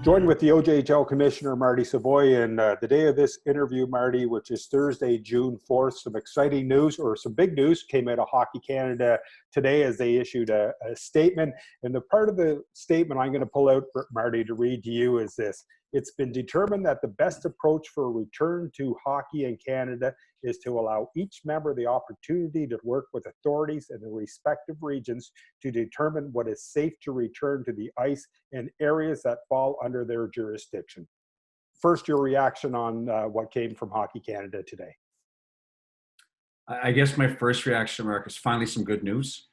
Joined with the OJHL Commissioner Marty Savoy, and the day of this interview, Marty, which is Thursday, June 4th, some exciting news, or some big news, came out of Hockey Canada today as they issued a statement. And the part of the statement I'm going to pull out, Marty, to read to you is this. It's been determined that the best approach for a return to hockey in Canada is to allow each member the opportunity to work with authorities in the respective regions to determine what is safe to return to the ice in areas that fall under their jurisdiction. First, your reaction on what came from Hockey Canada today. I guess my first reaction, Mark, is finally some good news.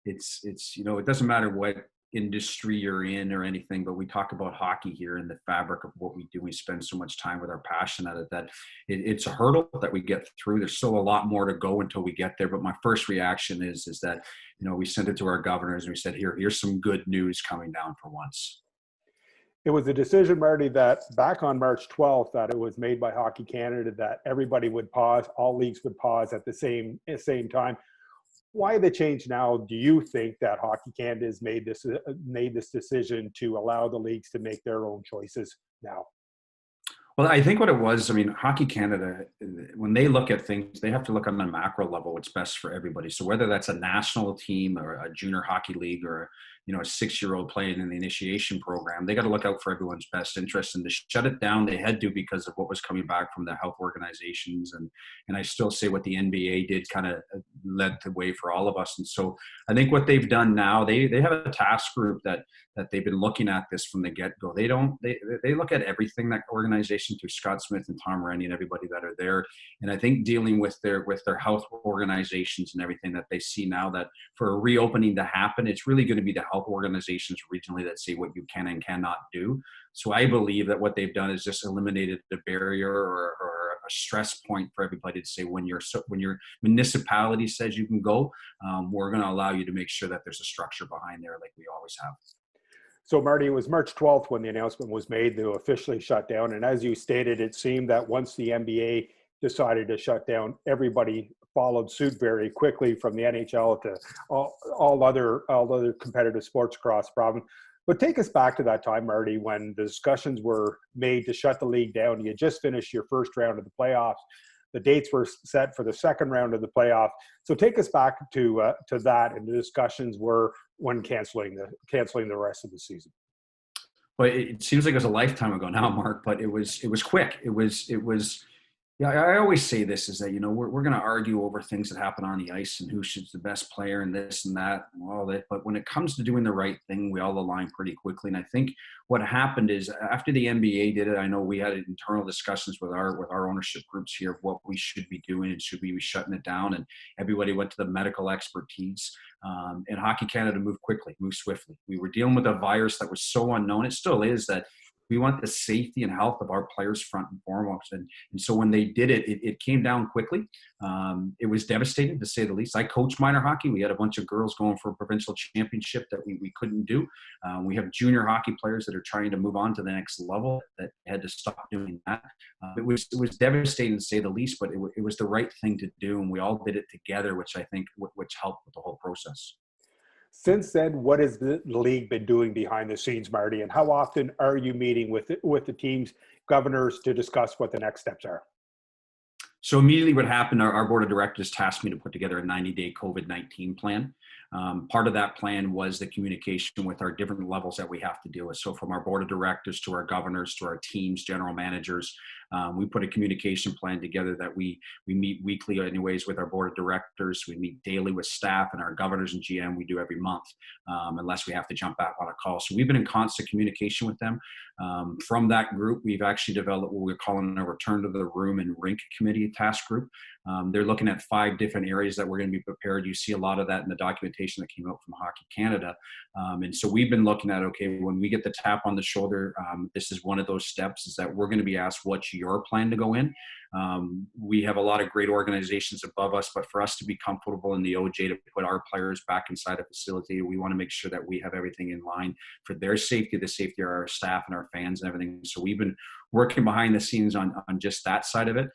It's it doesn't matter what industry you're in or anything, but we talk about hockey here and the fabric of what we do. We spend so much time with our passion at it that it's a hurdle that we get through. There's still a lot more to go until we get there. But my first reaction is that, we sent it to our governors and we said, here's some good news coming down for once. It was a decision, Marty, that back on March 12th, that it was made by Hockey Canada that everybody would pause, all leagues would pause at the same time. Why the change now? Do you think that Hockey Canada has made this decision to allow the leagues to make their own choices now? Well, I think what it was, Hockey Canada, when they look at things, they have to look on a macro level what's best for everybody. So whether that's a national team or a junior hockey league or a 6-year-old playing in the initiation program, they got to look out for everyone's best interest. And to shut it down, they had to because of what was coming back from the health organizations. And I still say what the NBA did kind of led the way for all of us. And so I think what they've done now, they have a task group that they've been looking at this from the get-go. They look at everything, that organization, through Scott Smith and Tom Rennie and everybody that are there. And I think dealing with their health organizations and everything that they see now, that for a reopening to happen, it's really going to be the health organizations regionally that say what you can and cannot do. So I believe that what they've done is just eliminated the barrier or a stress point for everybody to say, when your municipality says you can go, we're going to allow you to make sure that there's a structure behind there like we always have. So, Marty, it was March 12th when the announcement was made to officially shut down. And as you stated, it seemed that once the NBA decided to shut down, everybody followed suit very quickly, from the NHL to all other competitive sports across the province. But take us back to that time, Marty, when the discussions were made to shut the league down. You had just finished your first round of the playoffs. The dates were set for the second round of the playoff. So take us back to that, and the discussions were when canceling the rest of the season. Well, it seems like it was a lifetime ago now, Mark, but it was quick. It was. Yeah, I always say this is that, we're going to argue over things that happen on the ice and who's the best player and this and that and all that. But when it comes to doing the right thing, we all align pretty quickly. And I think what happened is after the NBA did it, I know we had internal discussions with our ownership groups here of what we should be doing and should we be shutting it down. And everybody went to the medical expertise. And Hockey Canada moved swiftly. We were dealing with a virus that was so unknown. It still is, that we want the safety and health of our players front and foremost. And so when they did it, it came down quickly. It was devastating, to say the least. I coach minor hockey. We had a bunch of girls going for a provincial championship that we couldn't do. We have junior hockey players that are trying to move on to the next level that had to stop doing that. It was devastating, to say the least, but it was the right thing to do. And we all did it together, which I think which helped with the whole process. Since then, what has the league been doing behind the scenes, Marty? And how often are you meeting with the team's governors to discuss what the next steps are? So immediately what happened, our board of directors tasked me to put together a 90-day COVID-19 plan. Part of that plan was the communication with our different levels that we have to deal with. So from our board of directors to our governors to our teams, general managers, we put a communication plan together that we meet weekly anyways with our board of directors. We meet daily with staff, and our governors and GM we do every month, unless we have to jump back on a call. So we've been in constant communication with them. From that group, we've actually developed what we're calling a return to the room and rink committee task group. They're looking at 5 different areas that we're going to be prepared. You see a lot of that in the documentation that came out from Hockey Canada. And so we've been looking at, okay, when we get the tap on the shoulder, this is one of those steps, is that we're going to be asked, what's your plan to go in? We have a lot of great organizations above us, but for us to be comfortable in the OJ to put our players back inside a facility, we want to make sure that we have everything in line for their safety, the safety of our staff and our fans and everything. So we've been working behind the scenes on just that side of it.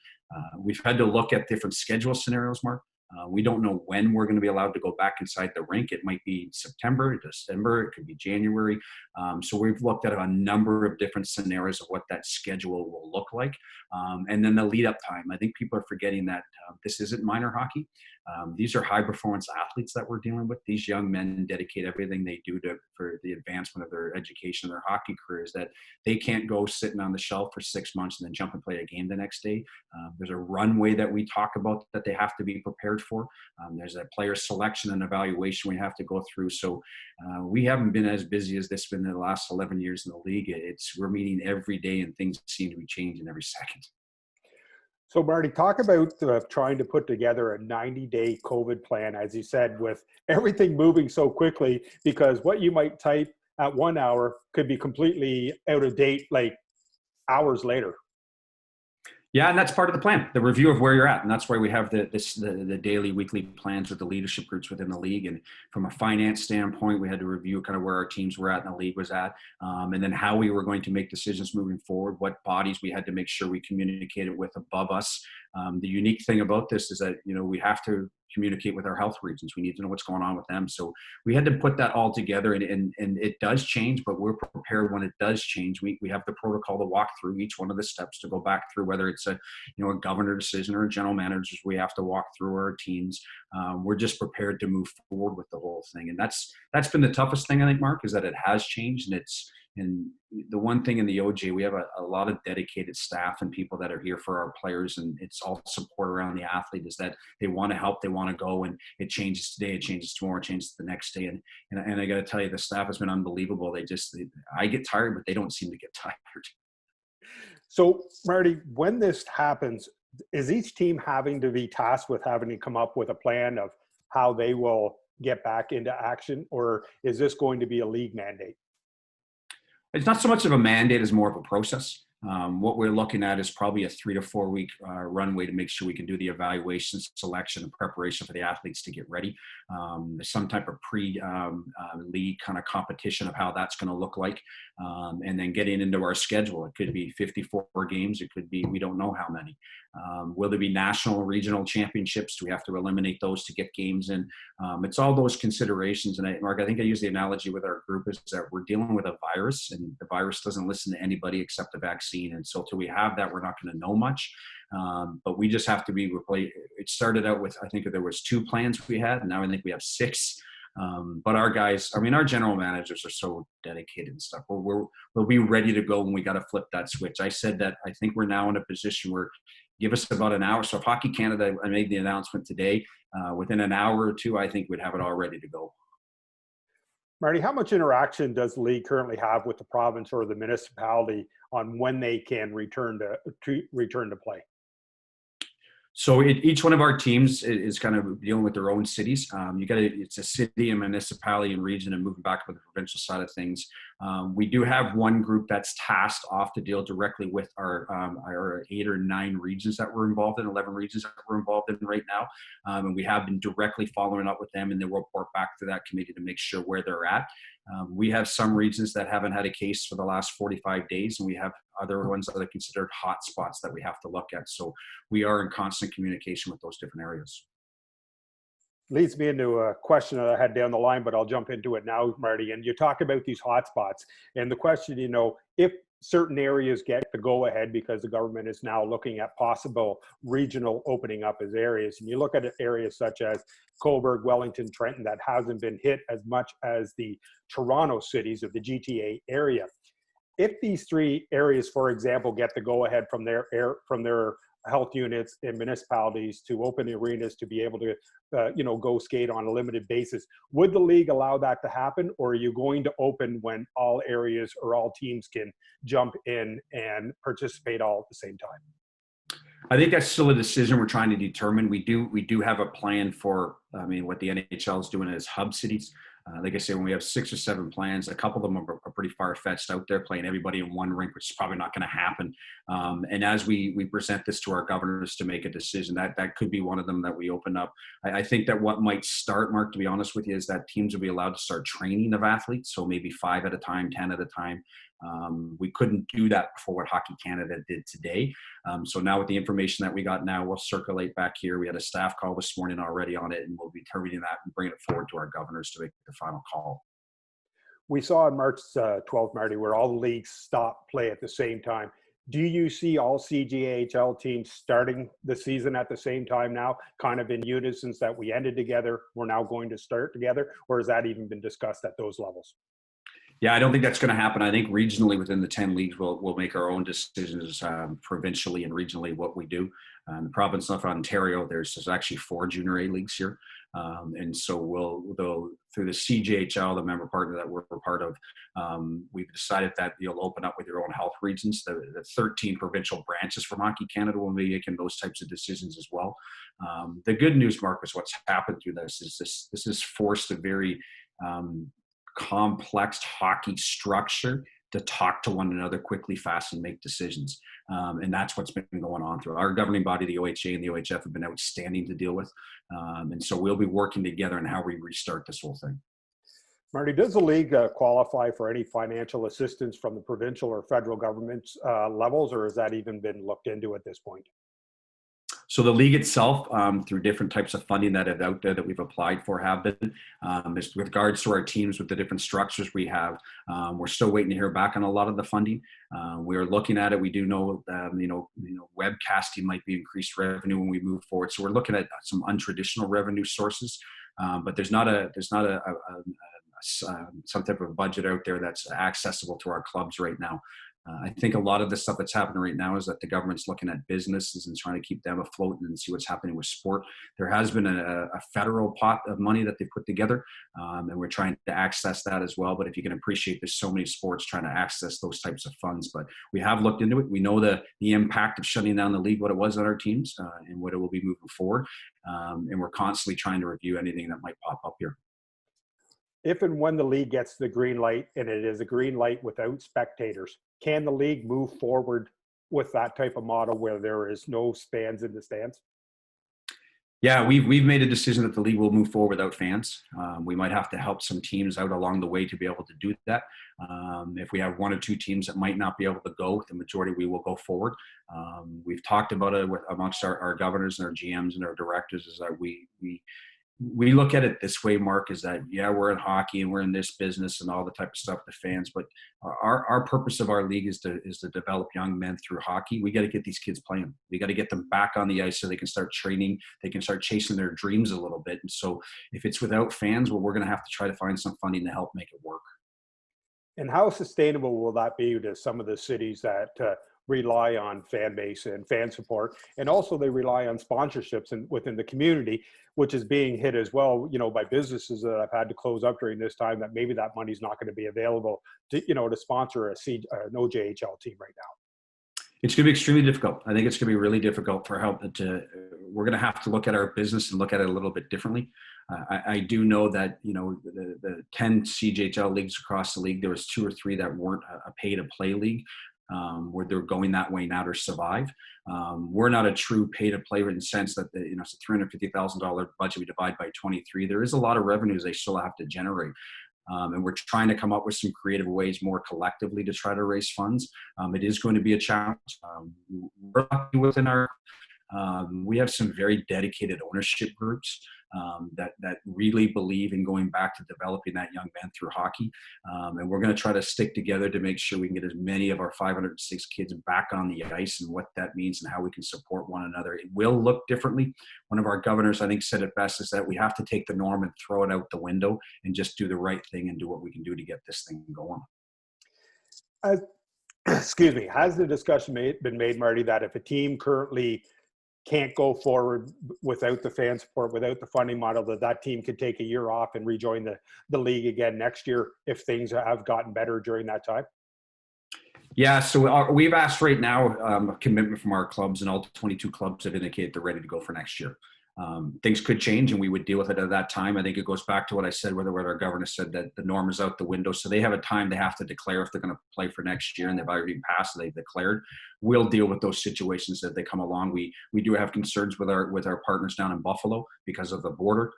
We've had to look at different schedule scenarios, Mark. We don't know when we're going to be allowed to go back inside the rink. It might be September, December, it could be January. So we've looked at a number of different scenarios of what that schedule will look like. And then the lead up time. I think people are forgetting that this isn't minor hockey. These are high performance athletes that we're dealing with. These young men dedicate everything they do for the advancement of their education, their hockey careers, that they can't go sitting on the shelf for 6 months and then jump and play a game the next day. There's a runway that we talk about that they have to be prepared for. There's a player selection and evaluation we have to go through. So we haven't been as busy as this been in the last 11 years in the league. We're meeting every day and things seem to be changing every second. So Marty, talk about trying to put together a 90-day COVID plan, as you said, with everything moving so quickly, because what you might type at 1 hour could be completely out of date like hours later. Yeah, and that's part of the plan, the review of where you're at. And that's why we have the daily, weekly plans with the leadership groups within the league. And from a finance standpoint, we had to review kind of where our teams were at and the league was at, and then how we were going to make decisions moving forward, what bodies we had to make sure we communicated with above us. The unique thing about this is that, we have to communicate with our health regions. We need to know what's going on with them. So we had to put that all together, and it does change, but we're prepared when it does change. We have the protocol to walk through each one of the steps to go back through, whether it's a governor decision or a general manager, we have to walk through our teams. We're just prepared to move forward with the whole thing. And that's been the toughest thing, I think, Mark, is that it has changed. And the one thing in the OJ, we have a lot of dedicated staff and people that are here for our players, and it's all support around the athlete, is that they want to help, they want to go, and it changes today, it changes tomorrow, it changes the next day. And I got to tell you, the staff has been unbelievable. I get tired, but they don't seem to get tired. So Marty, when this happens, is each team having to be tasked with having to come up with a plan of how they will get back into action, or is this going to be a league mandate? It's not so much of a mandate as more of a process. What we're looking at is probably a 3 to 4 week runway to make sure we can do the evaluation, selection, and preparation for the athletes to get ready. There's some type of pre-league kind of competition of how that's going to look like. And then getting into our schedule. It could be 54 games. It could be, we don't know how many. Will there be national, regional championships? Do we have to eliminate those to get games in? It's all those considerations. And Mark, I think I use the analogy with our group is that we're dealing with a virus, and the virus doesn't listen to anybody except the vaccine. And so till we have that, we're not going to know much. But we just have to be replaced. It started out with, I think there was 2 plans we had, and now I think we have 6. But our guys, our general managers are so dedicated and stuff. We'll be ready to go when we got to flip that switch. I said that I think we're now in a position where give us about an hour. So if Hockey Canada, I made the announcement today, within an hour or 2, I think we'd have it all ready to go. Marty, how much interaction does the league currently have with the province or the municipality on when they can return to play? So each one of our teams is kind of dealing with their own cities. It's a city, a municipality, and region, and moving back to the provincial side of things. We do have one group that's tasked off to deal directly with our 8 or 9 regions that we're involved in, 11 regions that we're involved in right now. And we have been directly following up with them, and then we'll report back to that committee to make sure where they're at. We have some regions that haven't had a case for the last 45 days, and we have other ones that are considered hot spots that we have to look at. So we are in constant communication with those different areas. Leads me into a question that I had down the line, but I'll jump into it now, Marty. And you talk about these hot spots, and the question, if certain areas get the go-ahead because the government is now looking at possible regional opening up as areas, and you look at areas such as Cobourg, Wellington, Trenton, that hasn't been hit as much as the Toronto cities of the GTA area. If these 3 areas, for example, get the go-ahead from their health units and municipalities to open the arenas to be able to, go skate on a limited basis, would the league allow that to happen, or are you going to open when all areas or all teams can jump in and participate all at the same time? I think that's still a decision we're trying to determine. We do have a plan for, what the NHL is doing as hub cities. Like I say, when we have 6 or 7 plans, a couple of them are pretty far-fetched out there, playing everybody in one rink, which is probably not going to happen. And as we present this to our governors to make a decision, that could be one of them that we open up. I think that what might start, Mark, to be honest with you, is that teams will be allowed to start training of athletes. So maybe 5 at a time, 10 at a time. We couldn't do that before what Hockey Canada did today. So now with the information that we got now, we'll circulate back here. We had a staff call this morning already on it, and we'll be determining that and bringing it forward to our governors to make the final call. We saw on March 12th, Marty, where all the leagues stopped play at the same time. Do you see all CJHL teams starting the season at the same time now, kind of in unison that we ended together, we're now going to start together, or has that even been discussed at those levels? Yeah, I don't think that's going to happen. I think regionally within the 10 leagues, we'll make our own decisions provincially and regionally what we do. The province of Ontario, there's actually 4 junior A leagues here. And so through the CJHL, the member partner that we're part of, we've decided that you'll open up with your own health regions. The 13 provincial branches from Hockey Canada will be making those types of decisions as well. The good news, Marcus, what's happened through this is this has forced a very complex hockey structure to talk to one another quickly, fast, and make decisions. And that's what's been going on through our governing body. The OHA and the OHF have been outstanding to deal with. And so we'll be working together on how we restart this whole thing. Marty, does the league qualify for any financial assistance from the provincial or federal government's levels, or has that even been looked into at this point? So the league itself, through different types of funding that are out there that we've applied for, have been. With regards to our teams with the different structures we have, we're still waiting to hear back on a lot of the funding. We're looking at it. We do know, webcasting might be increased revenue when we move forward. So we're looking at some untraditional revenue sources, but there's not some type of budget out there that's accessible to our clubs right now. I think a lot of the stuff that's happening right now is that the government's looking at businesses and trying to keep them afloat and see what's happening with sport. There has been a federal pot of money that they put together, and we're trying to access that as well. But if you can appreciate, there's so many sports trying to access those types of funds. But we have looked into it. We know the impact of shutting down the league, what it was on our teams, and what it will be moving forward. And we're constantly trying to review anything that might pop up here. If and when the league gets the green light, and it is a green light without spectators, can the league move forward with that type of model where there is no fans in the stands? Yeah, we've made a decision that the league will move forward without fans. We might have to help some teams out along the way to be able to do that. If we have 1 or 2 teams that might not be able to go, the majority we will go forward. We've talked about it amongst our governors and our GMs and our directors, is that we look at it this way, Mark, is that, yeah, we're in hockey and we're in this business and all the type of stuff, the fans, but our purpose of our league is to develop young men through hockey. We got to get these kids playing. We got to get them back on the ice so they can start training. They can start chasing their dreams a little bit. And so if it's without fans, well, we're going to have to try to find some funding to help make it work. And how sustainable will that be to some of the cities that rely on fan base and fan support, and also they rely on sponsorships and within the community, which is being hit as well, by businesses that have had to close up during this time, that maybe that money's not going to be available to, to sponsor an OJHL team right now? It's going to be extremely difficult. I think it's going to be really difficult for help. We're going to have to look at our business and look at it a little bit differently. I do know that, the 10 CJHL leagues across the league, there was 2 or 3 that weren't a pay-to-play league. Where they're going that way now to survive. We're not a true pay-to-play in the sense that it's a $350,000 budget we divide by 23. There is a lot of revenues they still have to generate. And we're trying to come up with some creative ways more collectively to try to raise funds. It is going to be a challenge. We're lucky within we have some very dedicated ownership groups that really believe in going back to developing that young man through hockey. And we're going to try to stick together to make sure we can get as many of our 506 kids back on the ice, and what that means and how we can support one another. It will look differently. One of our governors, I think, said it best, is that we have to take the norm and throw it out the window and just do the right thing and do what we can do to get this thing going. Excuse me. Has the discussion been made, Marty, that if a team currently can't go forward without the fan support, without the funding model, that team could take a year off and rejoin the league again next year if things have gotten better during that time? Yeah, so we've asked right now a commitment from our clubs, and all 22 clubs have indicated they're ready to go for next year. Things could change and we would deal with it at that time. I think it goes back to what I said, whether our governor said that the norm is out the window. So they have a time they have to declare if they're going to play for next year, and they've already passed, they've declared. We'll deal with those situations as they come along. We do have concerns with our partners down in Buffalo because of the border.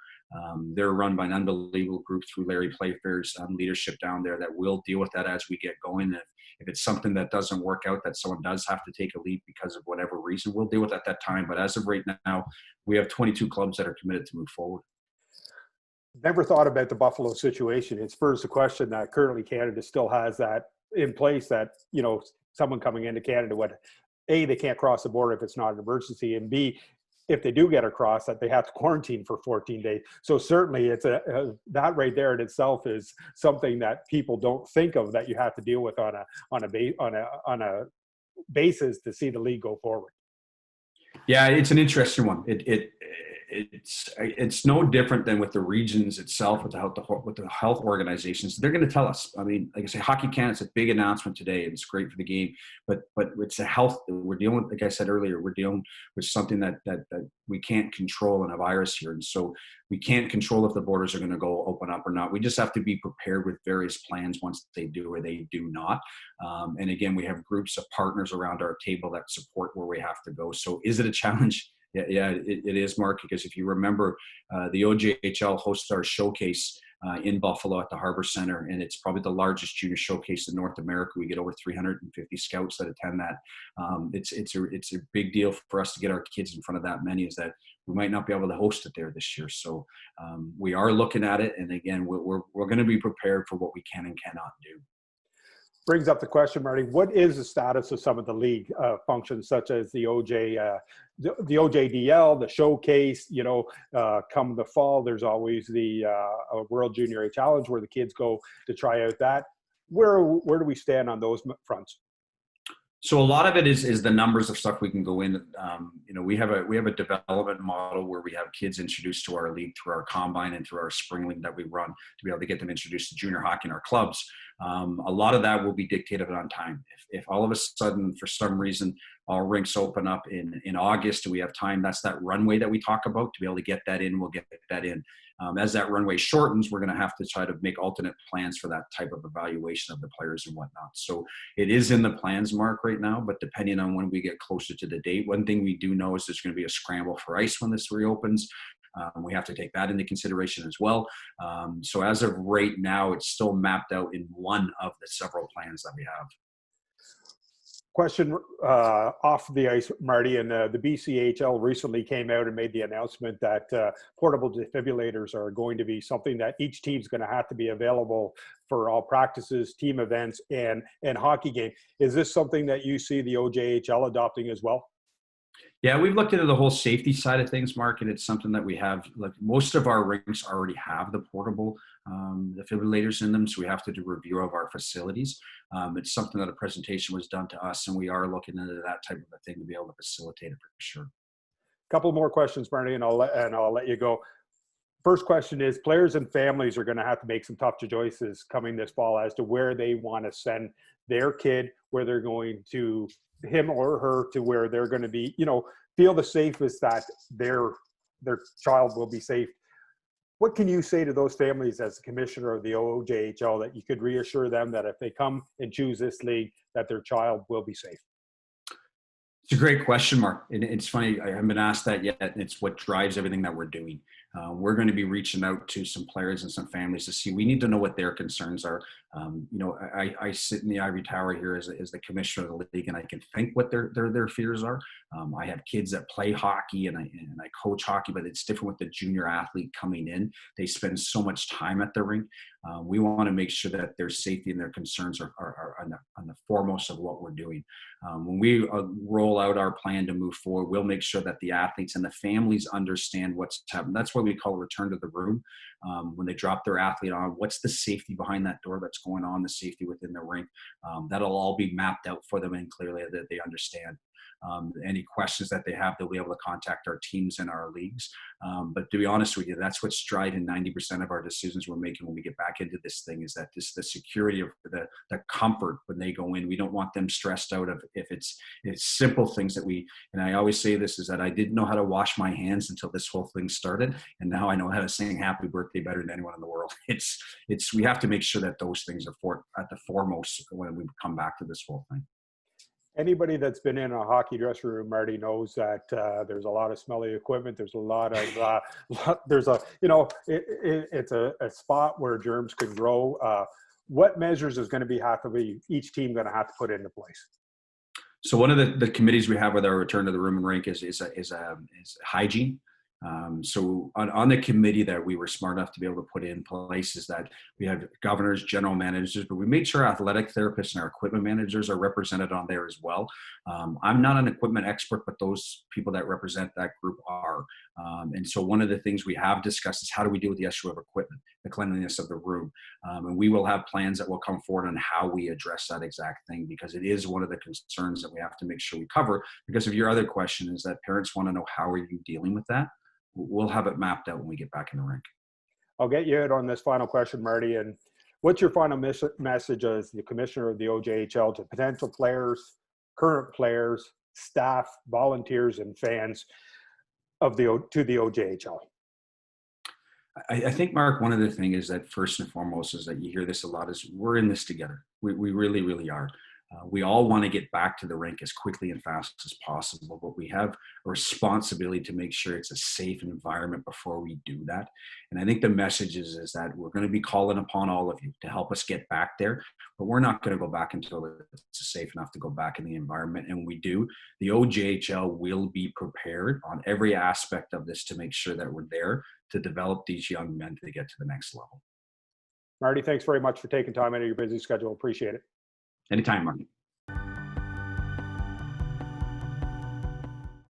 They're run by an unbelievable group through Larry Playfair's leadership down there that will deal with that as we get going. If it's something that doesn't work out, that someone does have to take a lead because of whatever reason, we'll deal with it at that time. But as of right now, we have 22 clubs that are committed to move forward. Never thought about the Buffalo situation. It spurs the question that currently Canada still has that in place, that, you know, someone coming into Canada would, A, they can't cross the border if it's not an emergency, and B, if they do get across, that they have to quarantine for 14 days. So certainly it's that right there in itself is something that people don't think of, that you have to deal with on a basis to see the league go forward. Yeah, it's an interesting one. It's no different than with the regions itself, with the health organizations. They're going to tell us. I mean, like I say, Hockey Canada's a big announcement today, and it's great for the game. But it's a health we're dealing with. Like I said earlier, we're dealing with something that we can't control in a virus here, and so we can't control if the borders are going to go open up or not. We just have to be prepared with various plans once they do or they do not. And again, we have groups of partners around our table that support where we have to go. So is it a challenge? Yeah, it is, Mark, because if you remember, the OJHL hosts our showcase in Buffalo at the Harbor Center, and it's probably the largest junior showcase in North America. We get over 350 scouts that attend that. It's a big deal for us to get our kids in front of that many, is that we might not be able to host it there this year. So we are looking at it, and again, we're going to be prepared for what we can and cannot do. Brings up the question, Marty, what is the status of some of the league functions, such as the OJDL, the showcase? You know, come the fall, there's always the World Junior A Challenge where the kids go to try out that. Where do we stand on those fronts? So a lot of it is the numbers of stuff we can go in. You know, we have a development model where we have kids introduced to our league through our combine and through our spring league that we run to be able to get them introduced to junior hockey in our clubs. A lot of that will be dictated on time. If all of a sudden, for some reason, our rinks open up in August and we have time, that's that runway that we talk about to be able to get that in. We'll get that in. As that runway shortens, we're going to have to try to make alternate plans for that type of evaluation of the players and whatnot. So it is in the plans, Mark, right now, but depending on when we get closer to the date, one thing we do know is there's going to be a scramble for ice when this reopens. We have to take that into consideration as well. So as of right now, it's still mapped out in one of the several plans that we have. Question off the ice, Marty, and the BCHL recently came out and made the announcement that portable defibrillators are going to be something that each team's going to have to be available for all practices, team events, and hockey game. Is this something that you see the OJHL adopting as well? Yeah, we've looked into the whole safety side of things, Mark, and it's something that we have. Like most of our rinks already have the portable defibrillators in them, so we have to do a review of our facilities. It's something that a presentation was done to us, and we are looking into that type of a thing to be able to facilitate it for sure. A couple more questions, Marty, and I'll let you go. First question is, players and families are going to have to make some tough choices coming this fall as to where they want to send their kid, where they're going to him or her to where they're going to be, you know, feel the safest that their child will be safe. What can you say to those families as the commissioner of the OJHL that you could reassure them that if they come and choose this league, that their child will be safe? It's a great question, Mark. And it's funny, I haven't been asked that yet. And it's what drives everything that we're doing. We're going to be reaching out to some players and some families to see. We need to know what their concerns are. You know, I sit in the ivory tower here as the commissioner of the league, and I can think what their fears are. I have kids that play hockey and I coach hockey, but it's different with the junior athlete coming in. They spend so much time at the rink. We want to make sure that their safety and their concerns are on the foremost of what we're doing. When we roll out our plan to move forward, we'll make sure that the athletes and the families understand what's happening. That's what we call return to the room. When they drop their athlete on, what's the safety behind that door that's going on, the safety within the rink. That'll all be mapped out for them and clearly that they understand. Any questions that they have, they'll be able to contact our teams and our leagues. But to be honest with you, that's what's driving 90% of our decisions we're making when we get back into this thing, is that the security of the comfort when they go in. We don't want them stressed out of if it's simple things that and I always say this, is that I didn't know how to wash my hands until this whole thing started. And now I know how to sing happy birthday better than anyone in the world. We have to make sure that those things are at the foremost when we come back to this whole thing. Anybody that's been in a hockey dressing room, Marty, knows that there's a lot of smelly equipment. There's a lot of, there's a, you know, it's a spot where germs can grow. What measures is going to have to be each team going to have to put into place? So one of the committees we have with our return to the room and rink is hygiene. So on the committee that we were smart enough to be able to put in place is that we have governors, general managers, but we made sure athletic therapists and our equipment managers are represented on there as well. I'm not an equipment expert, but those people that represent that group are. And so one of the things we have discussed is how do we deal with the issue of equipment, the cleanliness of the room. And we will have plans that will come forward on how we address that exact thing, because it is one of the concerns that we have to make sure we cover. Because of your other question is that parents want to know, how are you dealing with that? We'll have it mapped out when we get back in the rink. I'll get you out on this final question, Marty. And what's your final message as the commissioner of the OJHL to potential players, current players, staff, volunteers, and fans of the OJHL? I think, Mark, one of the things is that first and foremost is that you hear this a lot is we're in this together. We really, really are. We all want to get back to the rink as quickly and fast as possible, but we have a responsibility to make sure it's a safe environment before we do that. And I think the message is that we're going to be calling upon all of you to help us get back there, but we're not going to go back until it's safe enough to go back in the environment. And when we do, the OJHL will be prepared on every aspect of this to make sure that we're there to develop these young men to get to the next level. Marty, thanks very much for taking time out of your busy schedule. Appreciate it. Anytime, Marty.